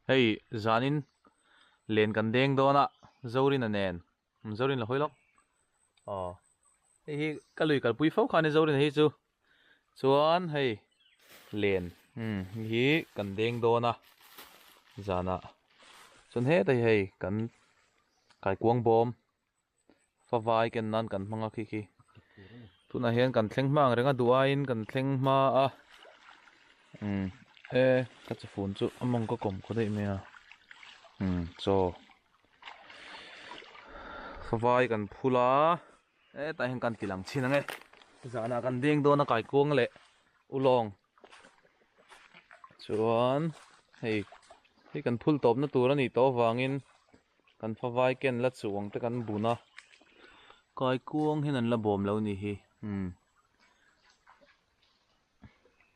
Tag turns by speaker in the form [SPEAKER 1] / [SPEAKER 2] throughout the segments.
[SPEAKER 1] Hey, zanin len kan deng dona zorin anen. Zorin la hoilok. Oh. Hi kalui kalpui fo khane zorin hi chu. Chuan hey len. Hi kan deng dona zana. Chun he tai hey kan kai kuang bom. Fa vai ken nan kan manga khi khi. Tuna hian kan thleng mang renga duain kan thleng ma a. Ka chu phun chu among ko kom ko dei me a. So vai kan phula ta hen kan tilang china nge zana kan ding do na kai kuang le ulong chuan hei hi kan phul top na tur ani to wangin kan vai ken la chuang te kan buna kai kuang hin an la bom lo ni hi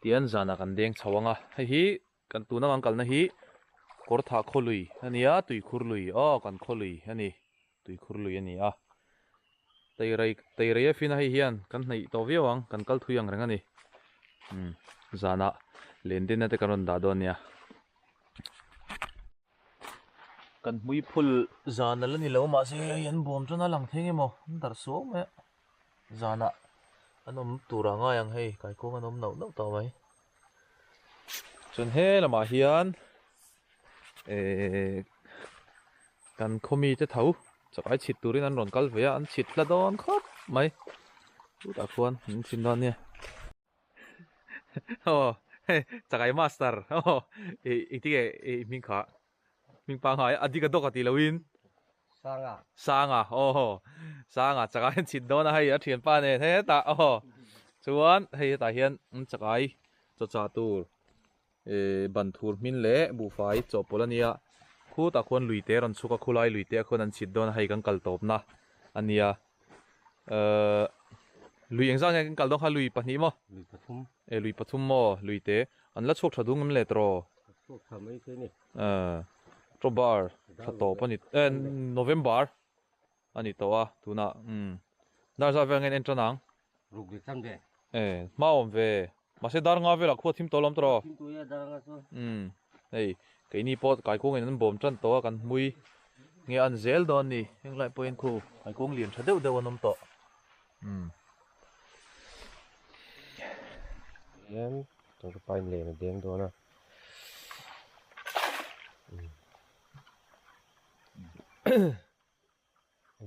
[SPEAKER 1] tian zana kan deng chawanga hi kan tuna ang kal na hi kor tha kholui ania tui khurlui kan kholui ani tui khurlui ani a tei rei fina hi hian kan nei to viawang kan kal thuyang renga ni zana lendin na te karon da don nia kan hui phul zana la ni lo ma se yan bom chona lang thenge mo dar so me zana anom tura nga yang hei kai ko anom no no to mai chun he lama hian kan khomi te thau chakai chit turin an ron kal veya an chit la don khop mai tu ta khuan chin don nia chakai master itige min kha min pa ngai adiga dokati lawin sanga sanga chakai chit don a hei a thian pa ne he ta chuan hei ta hian chakai cho cha tur ban thur min le bu fai chopolania khu ta khon luite ron chuka khulai luite khon an chit don hei kan kal top na ania lui engzang kan kal dong ha lui pahni mo lui pathum mo luite an la chok thadung am le tro October thato pani November ani to a tuna dar za vengen entranang
[SPEAKER 2] ruk de chamde
[SPEAKER 1] maom ve mase dar nga vela kho thim tolom tro ei cái ni pot kai kong en bom tran to kan mui nge an zel don ni heng lai point khu kai kong lian thadeu deu anom to
[SPEAKER 2] yan to ka pain le na deng do na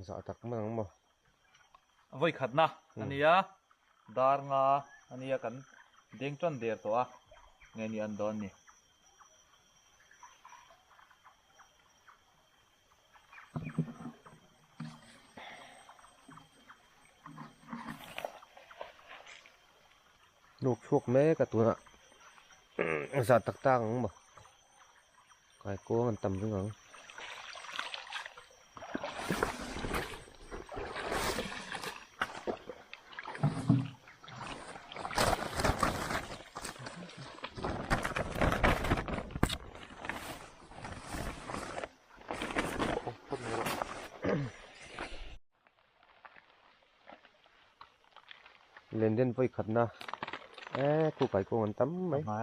[SPEAKER 2] za tak mang mo
[SPEAKER 1] voi khat na ania dar nga ania kan deng tran der to a nge ni an don ni
[SPEAKER 2] lục chuộc mé cả tuổi ạ giả tắc tang mà cái cô ăn tầm chứ ngắn lên đến với khát na cô cái cô ăn tắm mấy
[SPEAKER 1] ha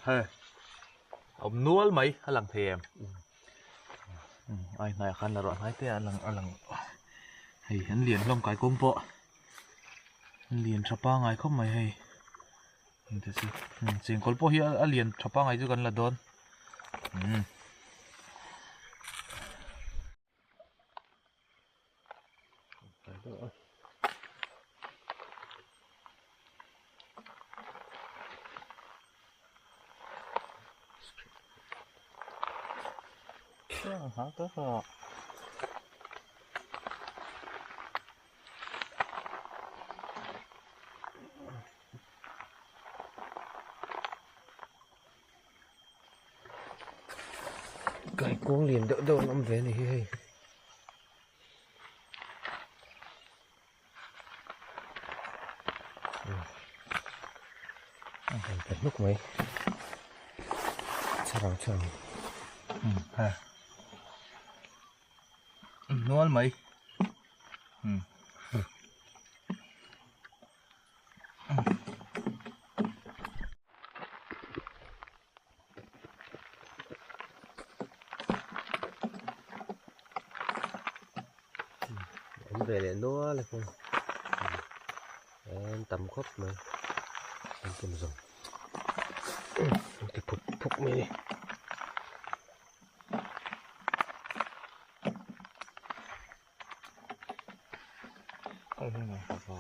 [SPEAKER 1] he om nuol mai alang them ai nai khan la ro hai te alang hei han lian lom kai kong po han lian thapa ngai khom mai hei thế chứ chỉnh con po hi a lian thapa ngai chu kan la don hả tốt rồi
[SPEAKER 2] cái cô liền đỡ đâu năm về này hay cái lúc mấy sao chờ
[SPEAKER 1] ha nuôi mấy
[SPEAKER 2] em về để nó là không em tầm khóc mà em cầm dùng thì phục phục mày đi
[SPEAKER 1] ôi thế này khó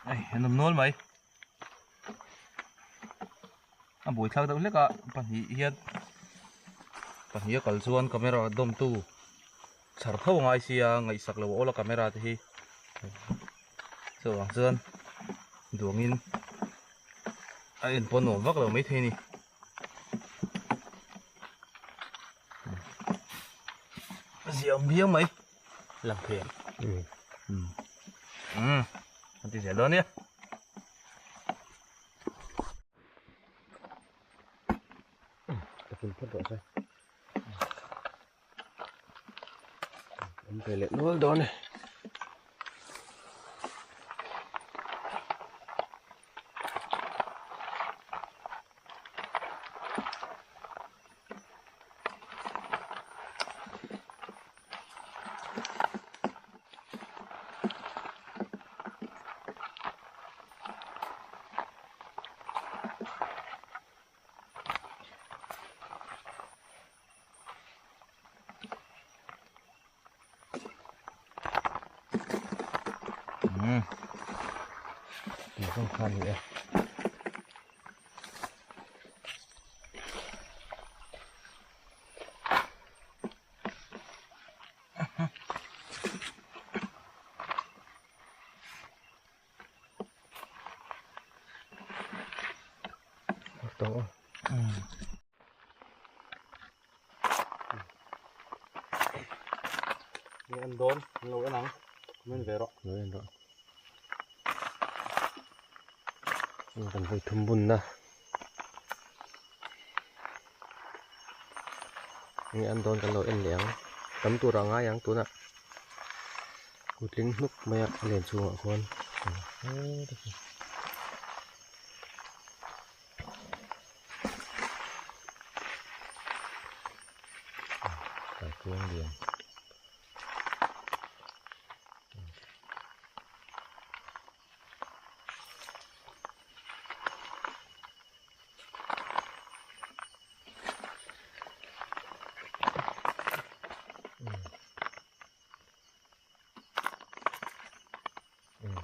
[SPEAKER 1] đây nằm nuôi mấy buổi thao đâu lết à pan hi kal chuan camera dom tu sar tho ngai sia ngai sak lo ola camera te hi so ang chuan duangin a en pon no vak lo mai the ni ziam biang mai làm phiền anh chị sẽ lớn nhé
[SPEAKER 2] tập phút rồi em về lại nó đó này không khoan nữa to
[SPEAKER 1] anh đốn lâu cái nắng mình về rồi
[SPEAKER 2] rồi cần phải thum bùn naนี่อันโดนกันเราเอ็นเหลียงตำตัวเราง่ายยังตัวน่ะกูลิ้งนุกไม่เรียนชัวร์คนใส่เครื่องเรียน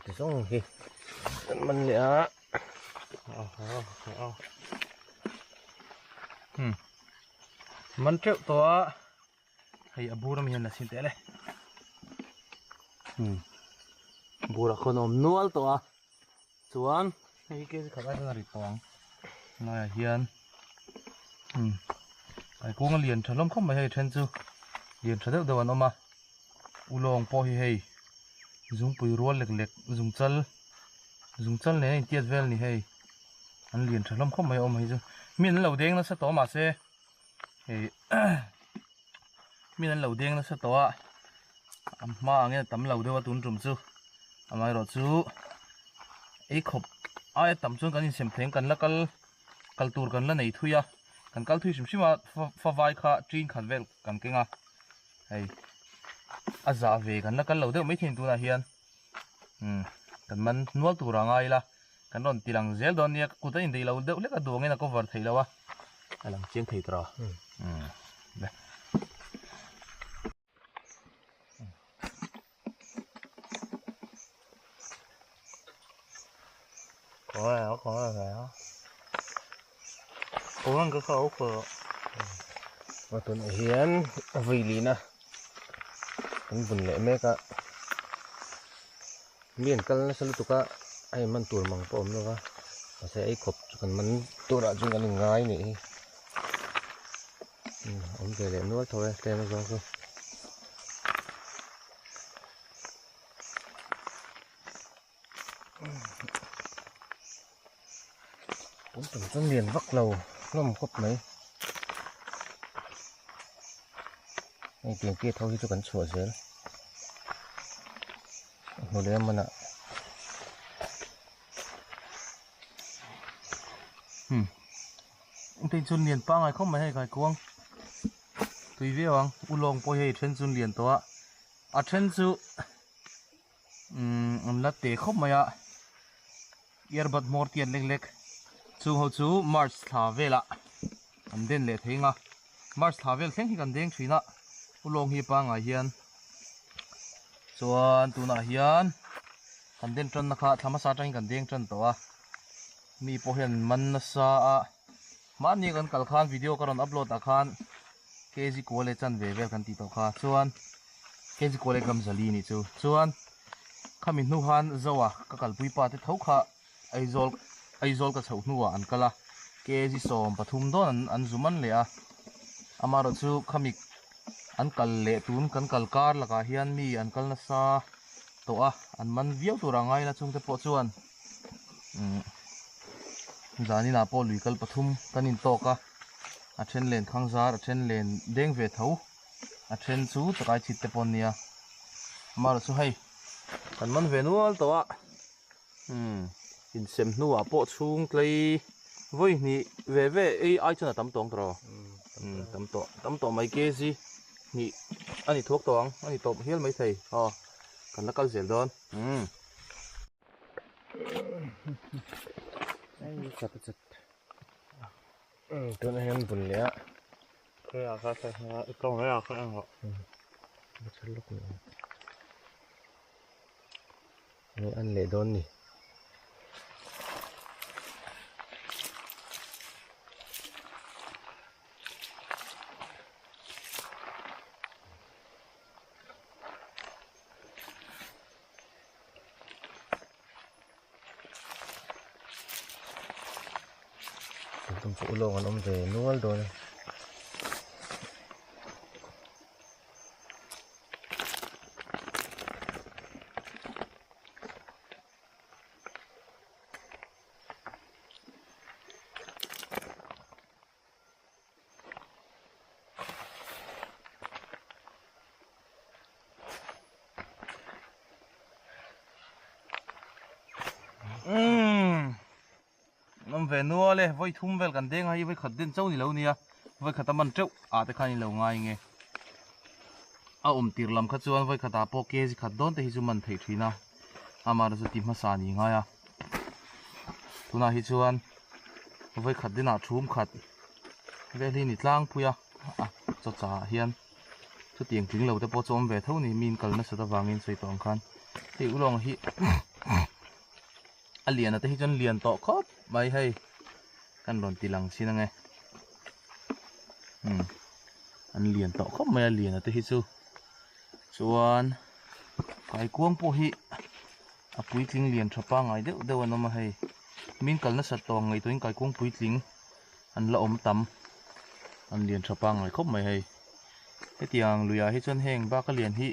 [SPEAKER 2] thì xong kì mình lẽ
[SPEAKER 1] mình triệu to hay abu ram hiền là xin té này bù là con ôm nuôi to chuan hay cái khả năng là rít toang này hiền cái con liền thằng lông không phải hay chân chứ liền thằng đâu đâu mà ulong po hi hay dùng bùi ruột lệch lệch dùng chân này tiệt vel này hay anh liền thằng lông không phải ôm hay chứ miền lẩu đen nó sẽ to mà xe thì miền lẩu đen nó sẽ to mà nghe tấm lẩu đâu tuôn trùm chứ mà rồi chứ ấy khop ai tấm xuống cái xem thèn cần là cal tour cần là này thui à cần cal thui xem mà pha vai kha train khăn vel cần cái ngà hay giờ về cần là cal lẩu đâu mấy thiên tu là hiền cần mình nuôi tu ra ngay là cần đòn tilang zel đòn nha cụ thể in lẩu đâu lấy cái đồ nghe là có vật thấy đâu à làm chiên thịt rồi đây có rồi đó cố gắng cứ khâu khờ
[SPEAKER 2] và tuần hiến vì lý na anh vun lệ mấy cả miền cân nó sẽ lúc cả ai mang tuổi măng pom nữa sẽ ấy khop còn mình tôi đã dùng cái ngay này ông về để nuốt thôi xem nó rồi cũng tầm trong liền vắt lầu nó một khop mấy này tiền kia thôi cho cần sửa dưới một đêm mình ạ
[SPEAKER 1] thì chun liền pa ngày không mấy hay cái cuông tùy với hoàng u long bôi hay trên chun liền to à trên chu là tệ không mấy à earbud more tiền lek lek chu hậu chu Mars thả về la anh đến lệ thế nga Mars thả về xem khi cần đến chuyện nè u long hi pa ngày hiền chuan tu na hiền cần đến chân na khá tham gia tranh cần đến chân to mi po hiền man sa man ni kan kal khan video karon upload a khan kg kole chan ve vel kan ti to kha chuan kg kole gam zali ni chu chuan khami nu han zowa ka kal pui pa te thau kha aizol ka chho nuwa an kala kg som pathum don an zuman le a amaro chu khami an kal le tun kan kal kar laka hian mi an kal na sa to a an man viau tu rangai na chung te po chuan zani na po lui kal pathum tanin to ka a then len khangzar a then len deng ve tho a then chu takai chit te pon nia mar chu hei kan man ve nual to a in sem nu a po chung tlei voi ni ve ei ai chana tam tong tro tam to mai ke ji ni ani thok tong ani top hial mai thei kan la kal zel don
[SPEAKER 2] chặt chặt tôi này ăn bún lẹ
[SPEAKER 3] cái à cái con cái à cái ăn họ
[SPEAKER 2] chặt lúc này ăn lẹ đón nè tụm phụ lông ông về nuôi rồi
[SPEAKER 1] năm về nua le voi thum vel kan deng hay voi khát den châu ni lâu nia voi khát man trâu à te khani lâu ngay nghe à tir lam khát chuan voi khát po ke ji khát don te hi chu man thei thina ama ra chu ti ma sa ni nga ya tuna hi chuan voi khát den a thum khát ve li ni tlang puya à cho cha hian chu tiang ting lo te po chom ve tho ni min kal na sa ta wangin soi tong khan ti ulong hi alian ate hi chon lian to khop mai hei kan ron tilang sin ange an lian to khop mai alian ate hi chu chuan kai kuang po hi a pui tling lian thapa ngai deuh deuh an awm a hei min kalna sat tawng ngai toin kai kuang pui tling an la om tam an lian thapa ngai khop mai hei hetiang luya hi chon heng ba ka lian hi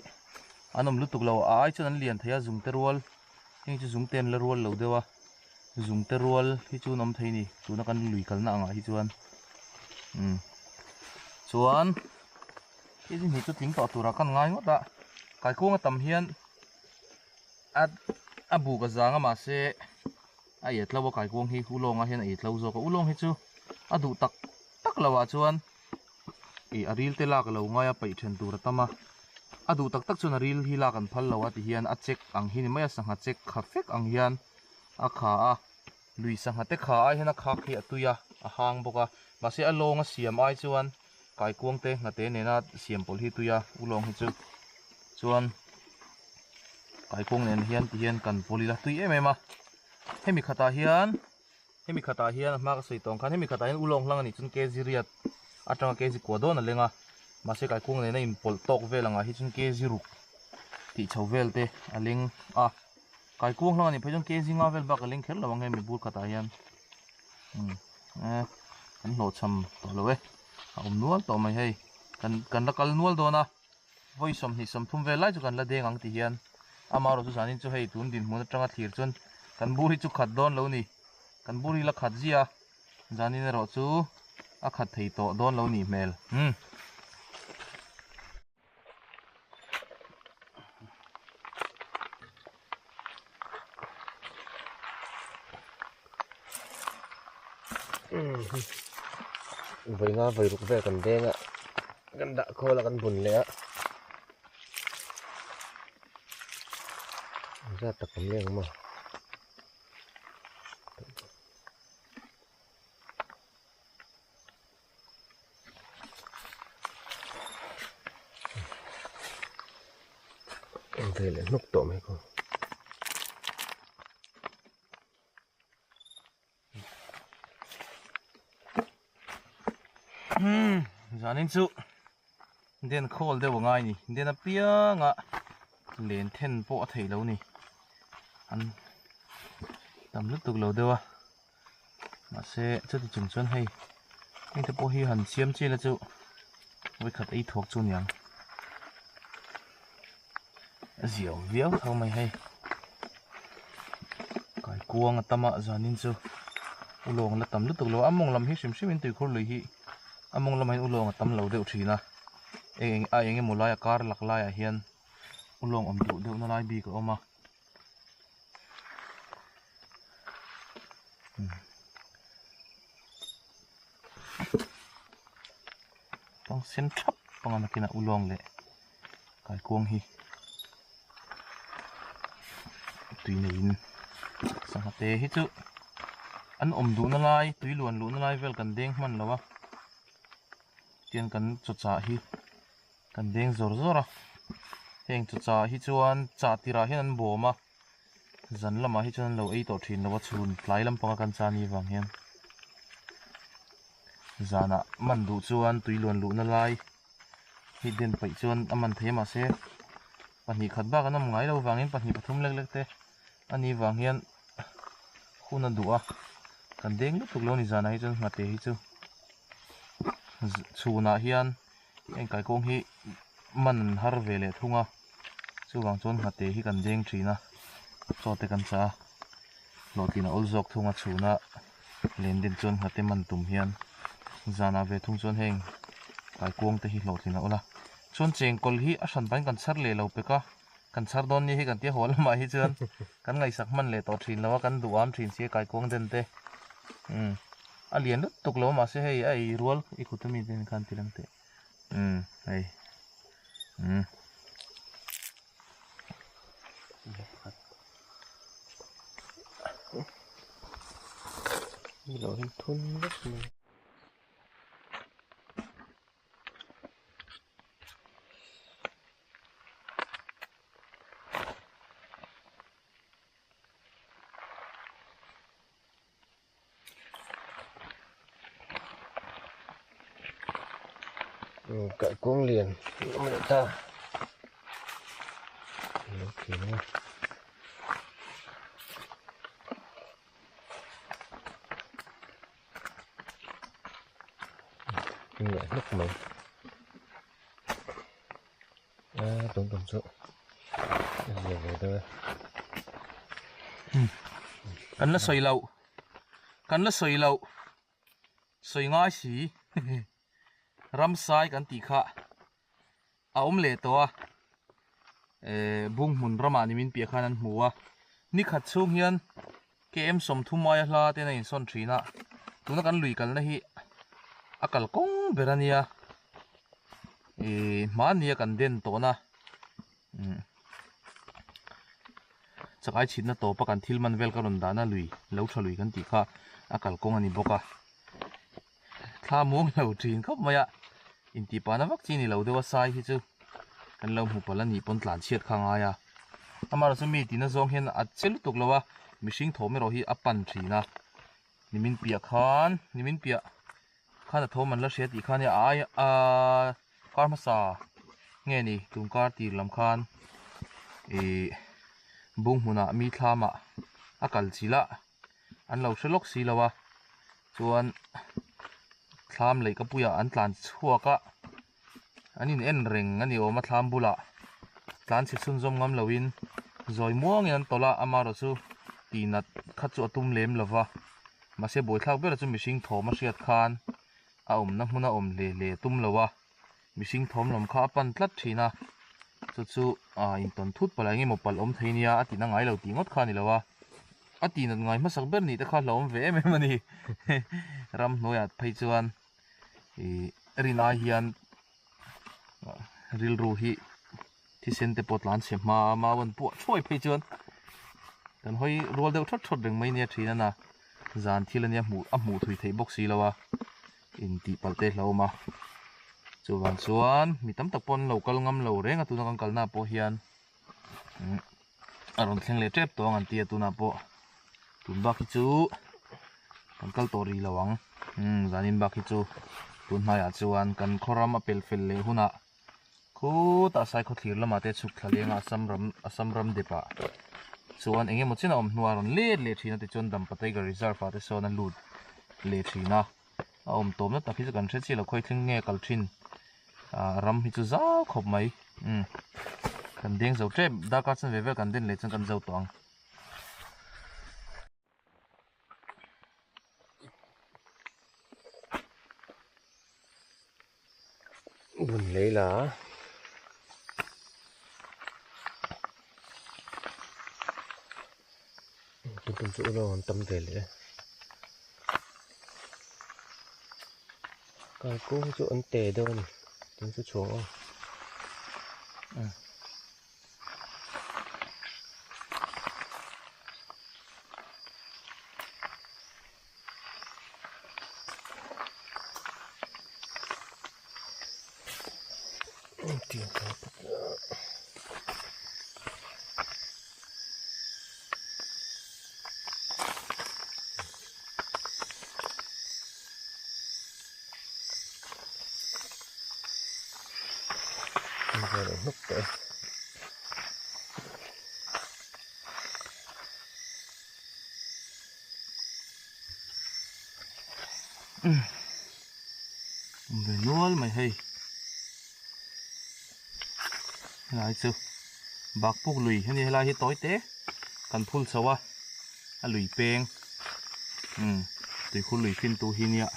[SPEAKER 1] anom lutuk lo ai chon an lian theia zung te rual heng chu zung ten la rual lo dewa zung te rual hi chu nom thei ni tuna kan lui kalna anga hi chuan chuan hi ni chu tling to tura kan ngai ngota kai kuang tam hian a bu ka zanga ma se a yet lawa kai kuang hi hulong a hian a yet lo zo ka ulong hi chu a du tak tak lawa chuan a ril te la ka lo ngai a pai then tur tama a du tak tak chun a ril hi la kan phal lawa ti hian a check ang hi ni mai a sangha check kha fek ang hian a kha a lui sangha te kha ai hian a kha khi atuya a hang boka ma se a long a siam ai chuan kai kuang te ngate nena siam pol hi tuya ulong hi chu chuan kai kuang nen hian ti hian kan polila tui em em a hemi khata hian ma ka sei tong khan hemi khata hian ulong hlang ani chun ke ziriat atanga ke zi ko don a lenga ma se kai kuang nena in pol tok velanga hi chun ke zi ruk ti chho vel te a leng a kai kuang hlang ani phai chun ke zi nga vel ba ka leng khel lawang hemi bul khata hian อันโหลดชำตัวเลยนวลตัวไม่ให้กันละกันนวลตัวนะไว้สมหิสมทุ่มเวลาจุกันละเด้งอังตีเฮียนอามาเราสุสานิจุให้ตุนดินมันจังอาทิตย์จนกันบุรีจุขัดโดนแล้วนี่กันบุรีละขัดเจียจานี่เราจูอาขัดไทยโตโดนแล้วนี่เมล
[SPEAKER 2] vậy nga vậy rục về cần đen ạ cần đã khô là cần bùn lẽ ra tập cầm lên mà về lại nút tổ mấy con
[SPEAKER 1] zanin chu den khol de wangai ni den a pia nga len then po thei lo ni an tam lu tuk lo dewa ma se chu ti chung chon hei ni te po hi han siam chi la chu wi khat ei thok chu nyang ziaw viau thau mai hei kai kuang atama zanin chu ulong la tam lu tuk lo among lam hi sim sim in tui khur lui hi among lamai ulong tam lo deuh thina enge mulai kar laklai a hian ulong om du deuh na lai bi ko oma tong sen thap pangana kina ulong le kai kuang hi tui nei in sangate hi chu an om du na lai tui luan lu na lai vel kan deng man lawa tian kan chu cha hi kan deng zor zora heng chu cha hi chuan cha tira hian an bawma zan lama hi chuan lo ei to thin lawa chhun tlai lampanga kan cha ni wang hian zana man du chuan tui luan lu na lai hi den pai chuan aman thema se pahnih khat ba kan am ngai lo wangin pahnih pathum lek lek te ani wang hian khuna du'a kan deng lu tuk lo ni zana hi chuan ngate hi chu chuna hian eng kai kong hi man har ve le thunga chuwang chuan ngate hi kan deng thina chote kan cha lotina ol jok thunga chuna len den chuan ngate man tum hian zana ve thung chuan heng kai kong te hi lotina ola chuan cheng kol hi a hran ban kan chhar le lo peka kan chhar don ni hi kan tia hol ma hi chuan kan ngai sak man le to thin lawa kan duam thin se kai kong den te alian lu tuk lo ma se hei ai rual I khutami den kan tilang te hei
[SPEAKER 2] lo hin thun lắm mà cậy cuống liền người ta ok nữa nhẹ nước mình tốn tốn số nhiều người thôi
[SPEAKER 1] kan la soi lo soi ngai si ram sai kan ti kha a om le to a bung mun rama ni min pia khanan huwa ni khat chung hian kem som thumai hla te na in son thina tuna kan lui kal na hi akal kong berania mania kan den to na chakai chhitna to pa kan thilman vel karon dana lui lo thalui kan ti kha akal kong ani boka thla muang lo thin khop maya inti pana vak chi ni lo dewa sai hi chu kan lo mu pala ni pon tlan chiat khanga ya amara chu mi tina zong hian a chel tuk lowa mihring thome ro hi apan thina nimin pia khana thoman la hriat ti khania ai karma sa nge ni tungkar tir lam khan bung huna mi thlama akal chila an lo shelok si lawa ส่วนทามเลยก็ปุยอันตลานชั่วก็อันนี้เอ็นเร่งอันนี้ออกมาทามบุละตลานสิสุนจมงำลวินจอยม่วงยันตละอามาราสูตีนัดขัดจุตุมเล็มละวะมาเสียบอยทักเบลจุมิสิงโถมาเสียดคานอานักมุนอาเล่ตุมละวะมิสิงโถมลมข้าปันตลัดทีนะจู่อินตอนทุดปลายงี้หมดปลอมเทียอตินังไงเราตีงดคานี่ละวะอตินังไงมาสักเบลนี่แต่ข้าเราเวไม่มันนี่รำหน่วยอัดไปจวนรินาเฮียนริลรูฮีที่เซนเตปอดลานเสียมาวันปวดช่วยไปจวนแต่หอยรัวเดียวทดดึงไม่เนี่ยทีนั่นนะจานที่ละเนี่ยหมูถุยไทยบ็อกซี่แล้ววะอินตีปัลเตเรามาส่วนมีตั้มตะปนเรากลงำเราเร่งตัวนังกัลนาโปเฮียนอารมณ์แข็งเลยเจ็บตัวงันตีตัวนาโปตุนบักฮิจูกันกัลตัวรีระวังจานินบักฮิจูตุนหายาส่วนกันคอรัมอเปลเฟลเลยหุ่นอ่ะคูตาใส่ขดทีละมาเตชุกทะเลงอาสัมรำเดปะส่วนเองหมดสินะนัวรอนเล่ทีนะแต่จนดำปะเตกรีซาร์ฟาเตโซนันลูดเล่ทีนะตัวนั้นแต่พิจารณาเช่นที่เราค่อยถึงเงี้ยกัลชินรำฮิจูจ้าขบไหมกันเด้งเจ้าเจ็บดากัดสันเวเวกันเด้งเลยจังกันเจ้าตวง
[SPEAKER 2] บุญเลยล่ะตุ้มจุเราตำเดเลยกายกุ้งจุอันเตะโดนตุ้มจุโฉงเตียงครับนกเตะ
[SPEAKER 1] เลยนัวไม่ให้หลายสิบักพวกลุยนี่หลายที่ต้อยเตะกันพุ่ลสวะลุยเปงตัวคุณลุยฟินตัวหินเนี่ย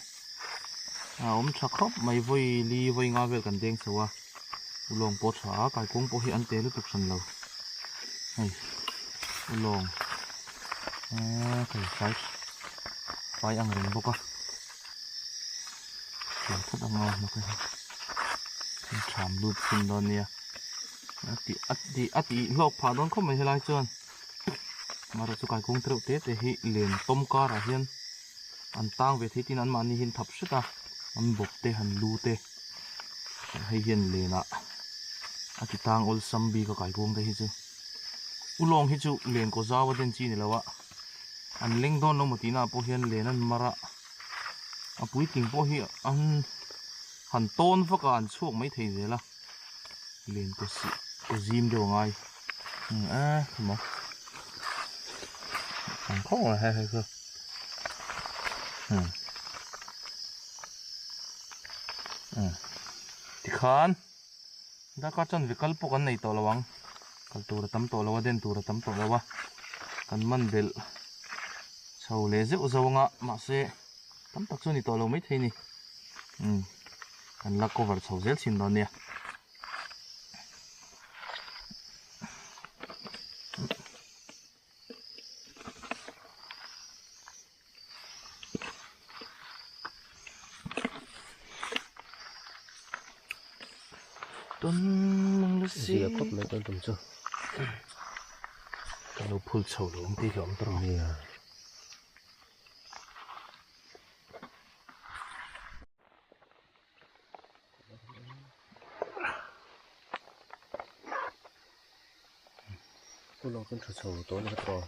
[SPEAKER 1] ชักครบไม่ไว้ลีไว้งาเวลกันเด้งสวะลงปวดขาไก่กุ้งปวดหิอันเตะลุตุกสันเราเฮ้ยลงไก่ไฟอังเริงปกะเสียงทัดอังงอมากันชามลูดฟินตอนเนี้ยอติโลกผ่านโดนเข้าไม่ให้ไรจนมาเราจะไก่กุ้งเตะแต่หิเลียนต้มการะเฮียนอันตั้งเวทีที่นั้นมานี่หินทับสุดอ่ะมันบกเตะหันลูเตะให้เฮียนเลียนอ่ะอติตั้งอลซัมบีก็ไก่กุ้งได้ฮิจูอุลองฮิจูเลียนก็จ้าวเดนจีนี่แล้ววะอันเล็งโดนลงมาตีน่าพอเฮียนเลียนนั้นมาระปุ้ยติงพอเฮียอันหันต้นฟักอันช่วงไม่ถึงเลยละเลียนก็ซิมเดียวไงหมอหันข้ออะไรให้ก็ที่ขานถ้าก็จนวิกลปกันในตัวระวังกันตัวระตั้มตัวระวังเด่นตัวระตั้มตัวระวังกันมันเบลชาวเลเซอุจวงะมาเสตั้มตักส่วนในตัวเราไม่เท่นี่กันลักก็วัดชาวเซลสินตอนเนี้ยต้นมังลสี
[SPEAKER 2] เสียครบเลยต้นตุ้มจุ
[SPEAKER 1] เราพูดชาวหลวงที่หลวงตรงนี้
[SPEAKER 2] ผู้ลงต้นโฉๆตัวนี้ก็ตัว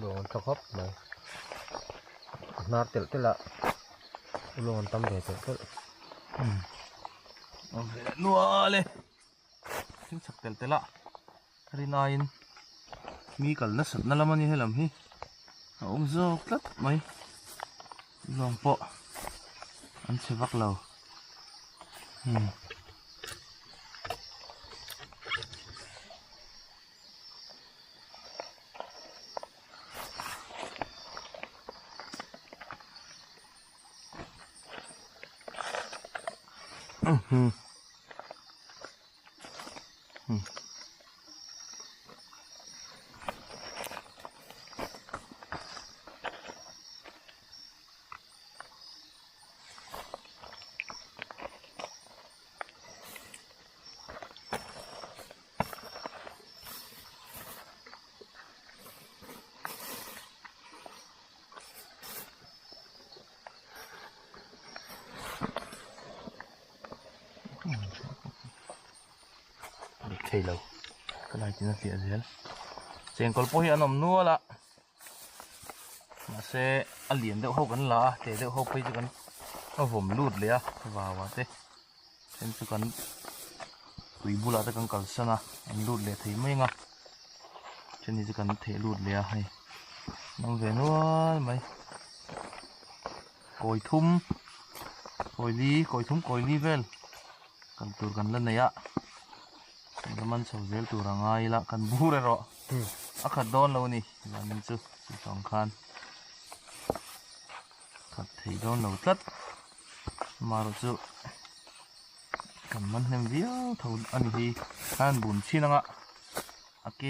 [SPEAKER 2] luôn cho hấp này nát tiểu tiểu lạ luôn tâm để tiểu tiểu
[SPEAKER 1] nua le chính xác tel tela ri nain mi kal na sat na lamani helam hi ong zo klat mai long po an se vak lo thầy lâu cái này chỉ là phía dưới trên con po hiện nằm nua là mà sẽ ăn liền đậu hộp gần lá để đậu hộp bây giờ gần nó vồm lụt liền vào thế trên chỗ gần quỷ bu là cái con cẩn sơn à ăn lụt liền thấy mấy ngà trên này chỗ gần thấy lụt liền hay nó về nua mấy còi thum còi ly vel cần tur gần lên này ạมันสาวเซลตัวร่างไงละกันบูเรอขัดโดนเรานี่มันจุสองคันขัดที่โดนเราตัดมาเราจุกันมันเห็นวิวเท่าอันนี้ขันบุญชินังอ่ะอเก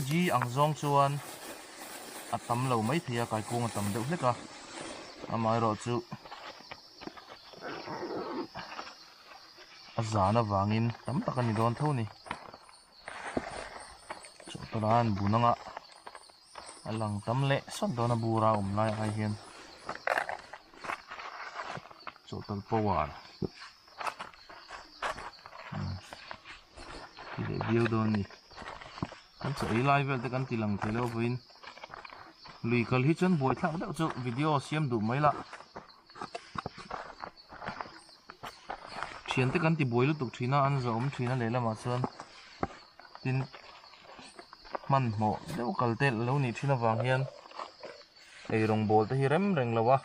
[SPEAKER 1] จีอังซองชวนอัดตำเราไม่ที่กายกงอัดตำเด็กเล็กอ่ะมาเราจุอาจารย์วางอินตั้มตะกันนี่โดนเท่านี้จบตอนนั้นบุญนังอ่ะหลังตั้มเละสันโดนบูราไล่ไอเฮียนจบตอนปวารที่เดียวโดนนี่กันจะไล่เวลแต่กันตีหลังเทเลวินลุยกันฮิจนบวยทั้งเดียวจะวิดีโอเสียมดูไหมล่ะเชียนแต่กันที่บวยลุตุกทีน่าอันจะอมทีน่าเลยละมาส่วนดินมันหมอเดี๋ยวกัลเตลแล้วนี่ทีน่าวางเฮียนไอรองบอลที่เริ่มเร่งแล้ววะ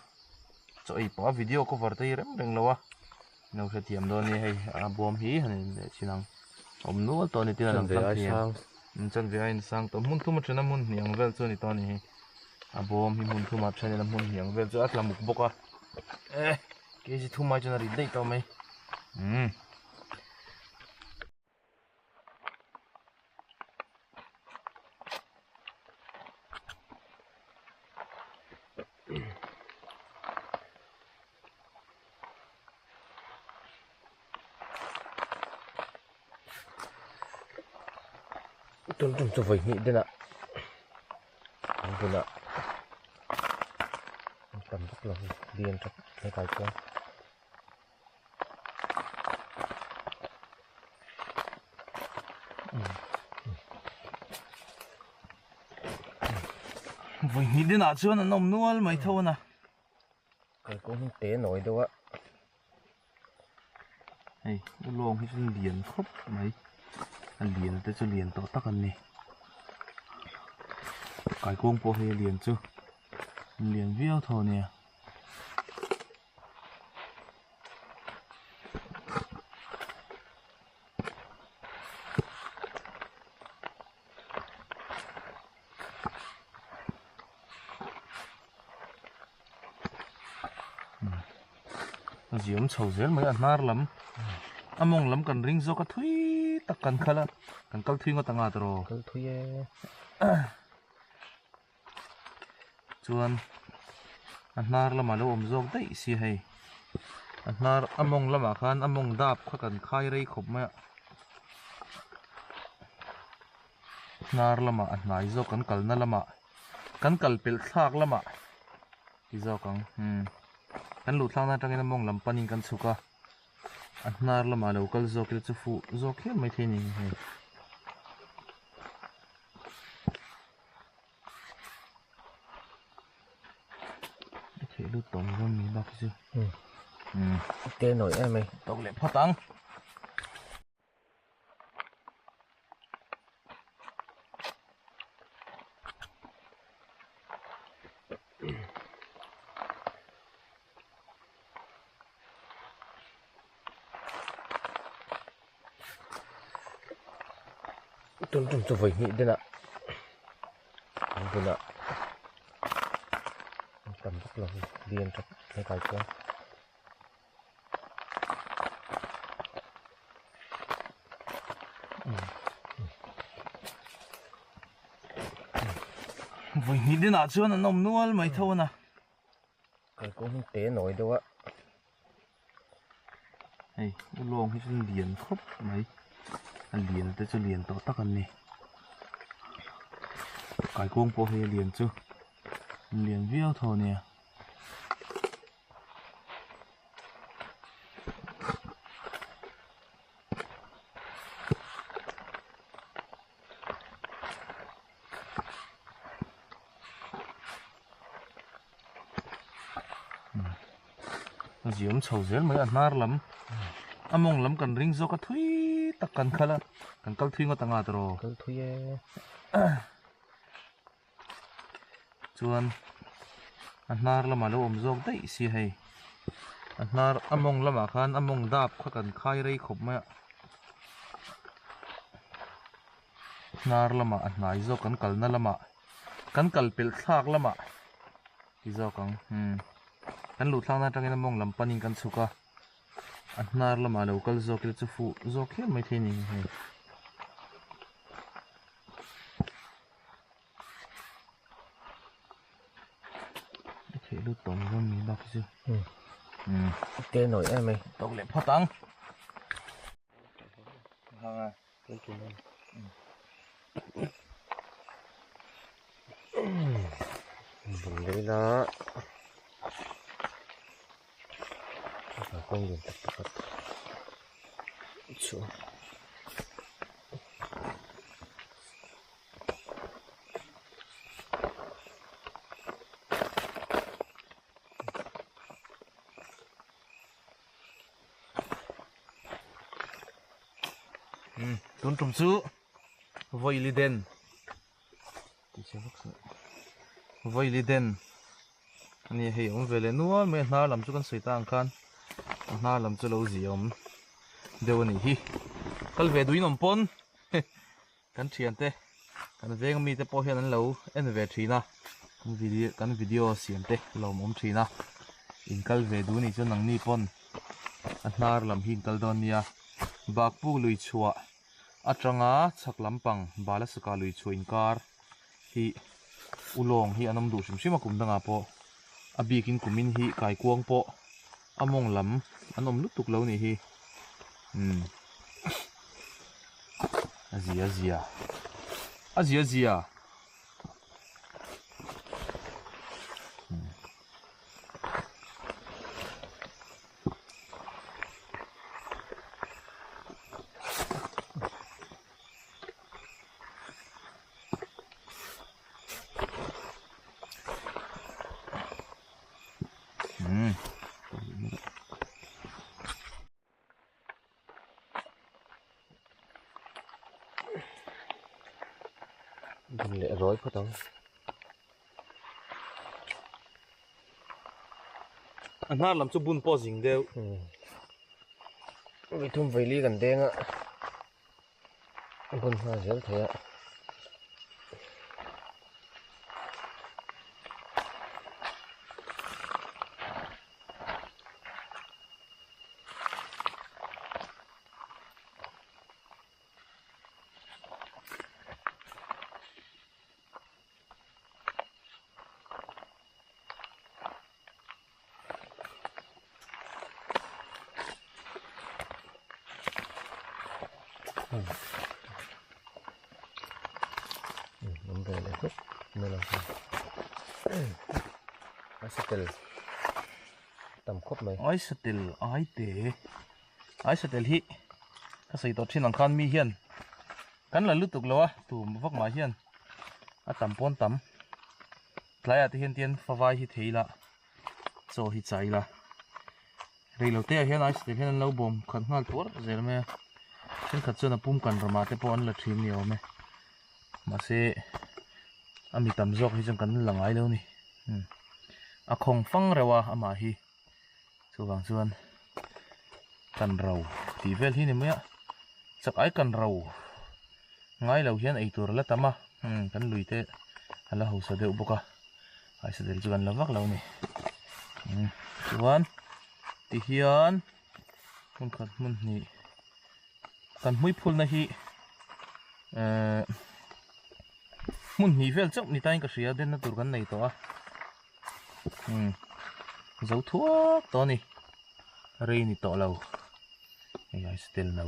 [SPEAKER 1] จะไอป้าวิดีโอก็ฟาร์ที่เริ่มเร่งแล้ววะเราจะเตรียมโดนนี่ให้บอมฮีฮันนี่ทีนังอมนู้ตอนนี้ที่นั่งตั้งเทียนจันเวียนสังตัวมุนทุ่มชนะมุนยังเวลส่วนนี้ตอนนี้บอมฮีมุนทุ่มชนะมุนยังเวลจะอัดลำบุกบกอ่ะเกจิทุ่มมาจนรีดได้ต่อไหม
[SPEAKER 2] Tunggu coba ini dia nak, dia nak, tampak lah dia untuk lekai kau.
[SPEAKER 1] Vậy nghĩ đến nào chưa nó nồng nuôi mấy thôi nè.
[SPEAKER 2] Cái cũng té nổi đâu ạ.
[SPEAKER 1] Này, cái luồng cái chân liền khóc mấy. Anh liền tới cho liền tỏ tắc anh này. Cái cuông po hay liền chưa? Liền viêu thôi nè. Diễm sầu dễ mấy ăn nar lắm, mong lắm cần ring do cái thui tắc cần khá là cần câu thui ngon tàng ngà rồi,
[SPEAKER 2] câu thui
[SPEAKER 1] chuan ăn nar lắm mà lâu ôm đấy xì hay ăn nar mong lắm mà khan mong đạp khó cần khai rây khop mẹ nar lắm mà ăn nai do cần cල් na lắm mà cần cල් pel thak lắm mà thì do cần kan lu thlang na tangin mong lampanin kan suka annar lama local zokil chufu zokil mai theni he thể lúc tổng con mì bạc chứ.
[SPEAKER 2] Tê nổi em mày.
[SPEAKER 1] Tao lẹp phát tăng.
[SPEAKER 2] Tuần cho vậy nhị đây nè. Đây nè. Tầm rất là điên trong cái con.
[SPEAKER 1] Vậy nghĩ đến nào chưa nó nồng nuôi mày thôi nè.
[SPEAKER 2] Cái cũng tế nổi đâu á.
[SPEAKER 1] Hey, ulang cái chân liền khóc mày. Anh liền tới cho liền tổ tắc anh nè. Cái con po hay liền chứ. Liền viêu thôi nè. Gì ông sầu dễ mấy anh nar lắm. Among lắm cần ring zo ka thui tak kan khala kan kal thui ngo tanga tro.
[SPEAKER 2] Cái thôi
[SPEAKER 1] Chuan anh nar lama lo om zok dei si hei. Anh nar among lama khan among dap kha kan khai rei khop ma. Nar lama an nai zo kan kal na lama. Kan kal pel thak lama. Ki zo kang kan lu thlang na tangin among lam panin kan suka. Anh nar lama lo kal zo kil chu fu zo khian mai the ni hei. Thể lúc tổng con mì bạc chứ.
[SPEAKER 2] Tê nổi em mày.
[SPEAKER 1] Tao lẹp phát tăng. Hàng à.
[SPEAKER 3] Con chủ này.
[SPEAKER 2] Mình lấy đó. Con nhìn tập. Xuống.
[SPEAKER 1] Tuần trồng sữa. Vây li đen. Vây li đen. Anh ấy hiểu về lên nữa mấy na làm cho con sợi tang khan. Na làm cho lâu gì ông. Đều này hi. Cái về đuôi nằm pon. Cái chuyện thế. Cái về người ta bỏ hiện anh lâu. Anh về trí na. Cái video xem thế. Lâu mồm trí na. In cái về đuôi này cho năng ni pon. Anh na làm hin cái đó nia. Bạc bu lùi chua. Atranga chak lampang bala saka lui chuin kar hi ulong hi anam du sim sima kum danga po abikin kumin hi kai kuang po among lam anom lutuk lo ni hi azia
[SPEAKER 2] Mình lẹ rối phát tao.
[SPEAKER 1] anh na làm cho bun po ding deu
[SPEAKER 2] Vì thum vây ly gần đen á. Bun hoa dễ thế ạ. Nắm về lại hút nơi nào không? Acetel tầm khóc mày.
[SPEAKER 1] ai satel hi ka sei to thin ang khan mi hian kan la lutuk lo a tu vak ma hian a tam pon tam tlaya te hian tian fawai hi theila cho hi chai la rei lo te hian ice te hian lo bom khan ngal tur zel me chen khat chuna pum kan rama te pon la thim ni ome ma se ami tam jok hi jang kan langai lo ni a khong fang rewa ama hi chuwang chuan kan ro ti vel hi ni maya chak ai kan ro ngai lo hian ei tur la tama kan lui te ala ho sa deuh boka ai sa del chuan lawak lo ni chuan ti hian mun khat mun ni kan hui phul na hi mun ni vel chok ni tain ka hria den na tur kan nei to a zo thuak to ni rei ni to lo ai stel no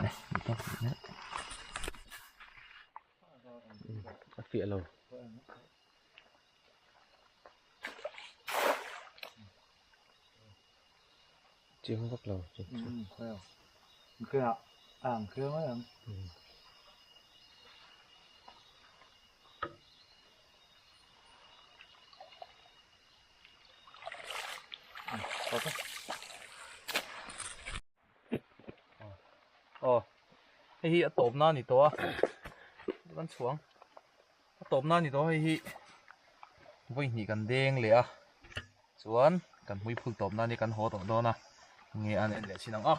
[SPEAKER 1] này to nữa bắt phía lâu
[SPEAKER 2] chưa không bắt lâu chưa
[SPEAKER 3] Cái nào? Cái mấy em.
[SPEAKER 1] hi tôm na ni to kan chuang tôm na ni to hi voi ni kan deng le a chuan kan hui phul tôm na ni kan ho to do na nge an en le chinang a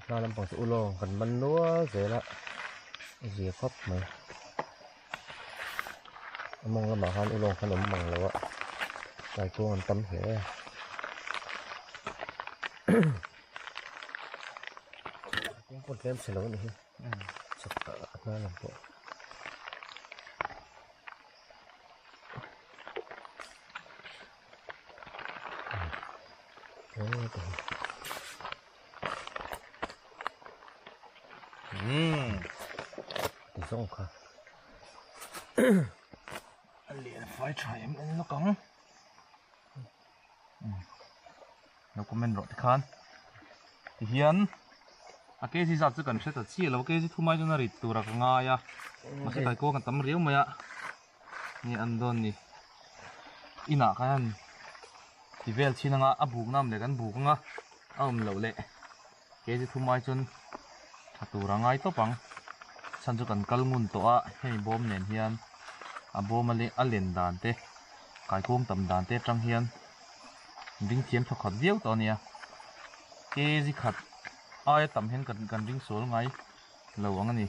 [SPEAKER 2] na làm bằng số lô gần bắn núa dễ lạ dễ khóc mà mong là bảo han u lô khăn ấm bằng rồi ạ tại cô còn tâm thế cũng còn thêm sẽ lớn nữa sắp na làm bộ thì xong cả
[SPEAKER 1] liền phải try em nó cống nó có men rồi thì khan thì hiền cái gì sao chứ cần sẽ thật chi là cái gì thu mai cho nó rít tụ ra cái ngay à mà sẽ tại cô cần tắm riêu mày ạ ni ăn đòn ni ina cái anh thì về chi năng à buộc nam đểกันbuộc ngà lâu lệ cái gì thu mai cho tụ ra ngay to bằng san cho cần kal ngun to à hay bom nền hiền bom mà lên đàn te cái công tầm đàn te trăng hiền vinh thiếm cho khát viêu to nè cái gì khát ai tầm hiền cần vinh số ngay lâu anh này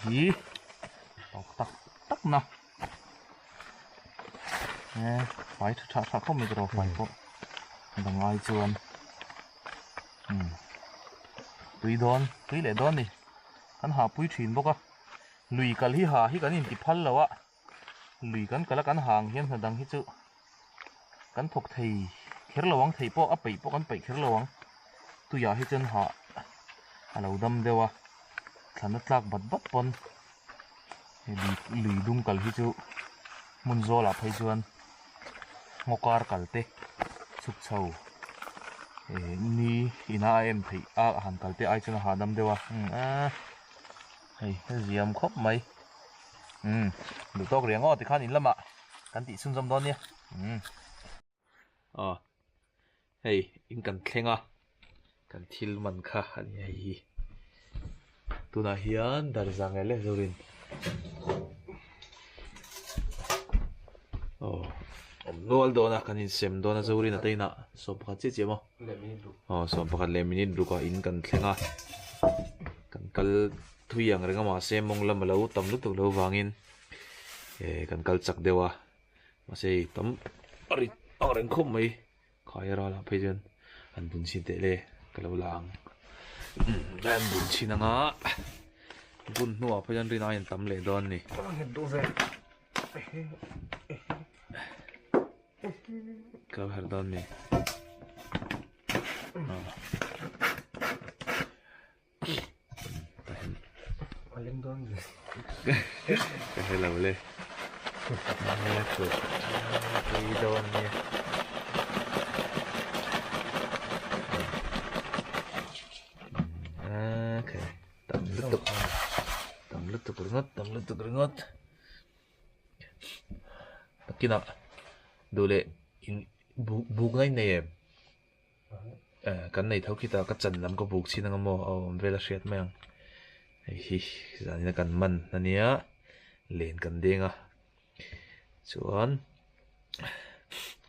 [SPEAKER 1] gì tắc tắc nào nè phải thà không mấy cái phải có đồng ai chuan tùy lệ đón này kan ha pui thin boka lui kal hi ha hi kan in ti phal lawa lui kan kala kan hang hian hadang hi chu kan thok thei kher lawang thei po a pei po kan pei kher lawang tu ya hi chen ha alo dam dewa thana tlak bat bat pon lui dum kal hi chu mun zo la phei chuan ngokar kalte chuk chho ni ina em thei a han kalte ai chen ha dam dewa hey ziam khóc mày được to riêng ngõ thì khá nín lắm ạ cắn tị xung dâm đó nhé hey in cần khen à cần thil mình khá anh ấy tu na hiền dar rằng cái lẽ rồi nual đó na cần in xem đó na rồi na tay na so bắt chết chứ mà so bắt lem minute rồi có in cần khen à cần kal thui yang renga ma se mong lam lo tam lu tu lo wangin kan kal chak dewa ma se tam ari areng khom mai khai ra la phejen an bun sin te le kalo lang dan bun sin nga bun nuwa phejen ri na yan tam le don ni ka har don ni
[SPEAKER 2] lên đón
[SPEAKER 1] cái hay là lên เนี่ยคือตีโดนเนี่ยโอเคตำลึกตุกกระงดตำลึกตุกกระงดตะกี้น่ะดูเลยบุกไงเนี่ยกันในเท่าที่ตาก็จันลำก็บุกชิ้นนั่งโมเอาเวลาเสียดแม่งไอ้ฮิอันนี้กันมันนั่นเนี่ยเล่นกันเด้งอ่ะส่วน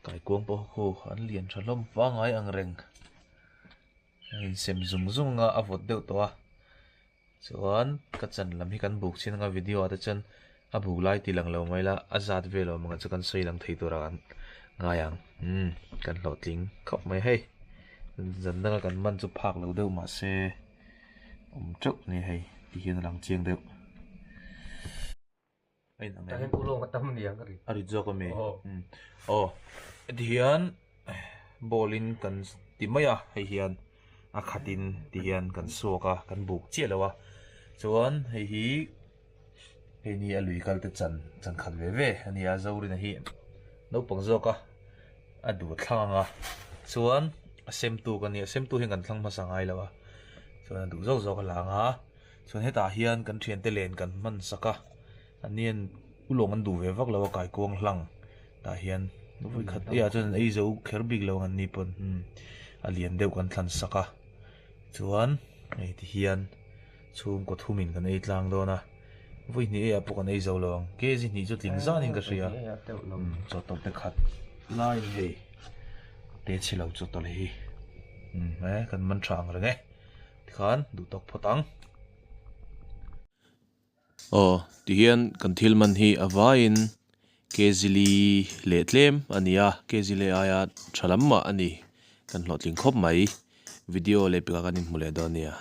[SPEAKER 1] ไก่กวงปะโหอันเลียนฉลมฟ้าไงอังเริงไอ้เซมซุงอ่ะอวดเดือดตัวส่วนก็จันลำที่กันบุกชิ้นนั่งวิดีโอแต่จันบุกไล่ตีหลังเราไม่ละอาซาดเวลามันก็จะกันใส่หลังที่ตัวกันง่ายยังกันหลอดลิงเข้าไม่ให้dần đang cần mân giúp phạc lâu đâu mà xe chốc này hay thì hiện là chiêng đâu ấy là
[SPEAKER 2] cái cú lô mà tâm niệm cái gì
[SPEAKER 1] đi cho con mẹ thì hiện bowling cần tìm mấy hay hiện khát tin thì hiện cần xua cả cần buộc chia đâu chuẩn hay hi hay ni lùi cái tự chân khát về anh ni dâu đi này hiện nấu bằng dâu cả đủ thang chuẩn xem tu cái này xem tu hiện gần thăng mà sang ai là cho nên đủ dâu dâu cái làng ha cho nên ta hiện cần truyền tê lên cần mình sắc anh niên u lồng anh đủ về vác là cái cuồng lăng ta hiện nó phải khát ya cho nên ấy dâu khéo big lâu anh nipon anh liền đều cần thằng sắc cho nên ấy thì hiện chung có thu mình cái này làng đó na với ní à bộ cái này dâu lòng cái gì ní cho tiếng ra nên cái gì cho tao để khát lại đi để chỉ lâu cho tôi đi, cần mình chọn rồi nghe, khán đủ tóc phật tăng. Thì hiện cần thiêu mình hi avain, kezili letlem ania, kezili ayat chalam ma ani, cần lọt link khop mai, video le pika kanin mule donia.